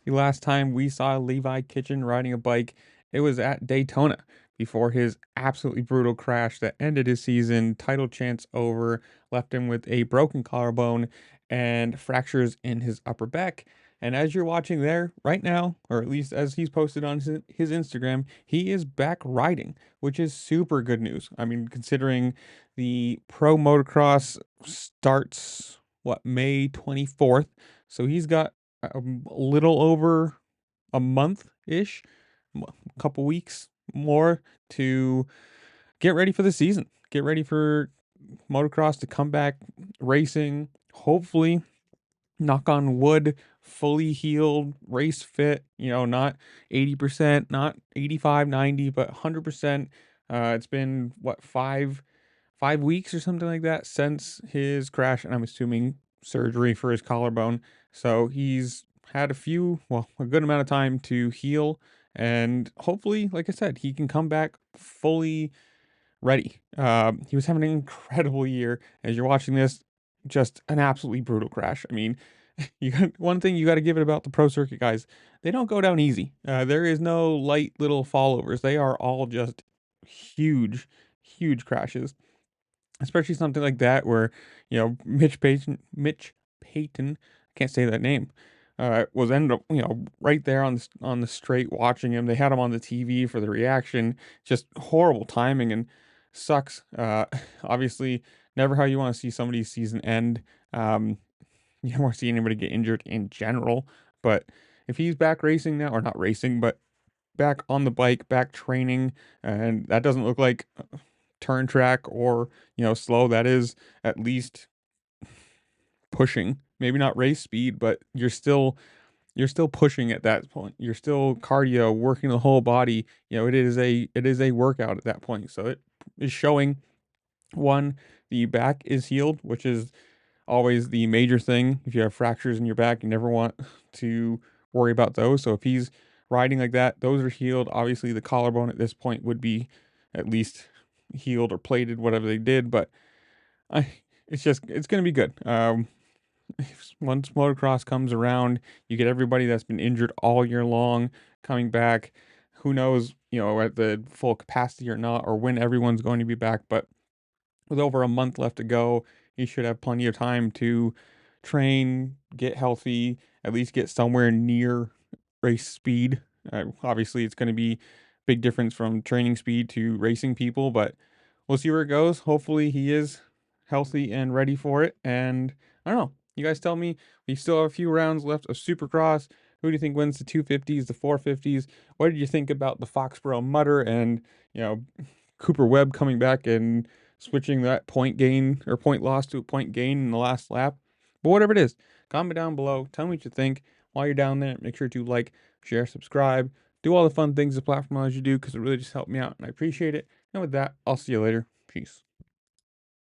The last time we saw Levi Kitchen riding a bike, it was at Daytona before his absolutely brutal crash that ended his season, title chance over, left him with a broken collarbone and fractures in his upper back. And as you're watching there right now, or at least as he's posted on his Instagram, he is back riding, which is super good news. I mean, considering the pro motocross starts, what, May 24th. So he's got a little over a month-ish, a couple weeks more to get ready for the season. Get ready for motocross to come back racing. Hopefully, knock on wood, fully healed, race fit, not 80%, not 85, 90, but 100%. It's been what, 5 weeks or something like that since his crash, and I'm assuming surgery for his collarbone. So he's had a good amount of time to heal, and hopefully, like I said, he can come back fully ready. He was having an incredible year. As you're watching this, just an absolutely brutal crash. I mean, one thing you got to give it about the pro circuit guys, they don't go down easy. There is no light little fallovers. They are all just huge, huge crashes. Especially something like that where, Mitch Payton, I can't say that name, was ended up, right there on the straight watching him. They had him on the TV for the reaction. Just horrible timing and sucks. Obviously, never how you want to see somebody's season end. You don't want to see anybody get injured in general. But if he's back racing now, or not racing, but back on the bike, back training, and that doesn't look like turn track or slow. That is at least pushing, maybe not race speed, but you're still pushing at that point. You're still cardio, working the whole body. It is a workout at that point. So it is showing, one, the back is healed, which is always the major thing. If you have fractures in your back, you never want to worry about those. So if he's riding like that, those are healed. Obviously, the collarbone at this point would be at least healed or plated, whatever they did. But it's going to be good. Once motocross comes around, you get everybody that's been injured all year long coming back. Who knows, at the full capacity or not, or when everyone's going to be back. But with over a month left to go, you should have plenty of time to train, get healthy, at least get somewhere near race speed. Obviously, it's going to be big difference from training speed to racing people, but we'll see where it goes. Hopefully, he is healthy and ready for it. And I don't know. You guys tell me. We still have a few rounds left of Supercross. Who do you think wins the 250s, the 450s? What did you think about the Foxborough Mutter and, Cooper Webb coming back and switching that point gain or point loss to a point gain in the last lap? But whatever it is, comment down below. Tell me what you think. While you're down there, make sure to like, share, subscribe, do all the fun things the platform allows you to do, because it really just helped me out and I appreciate it. And with that, I'll see you later. Peace.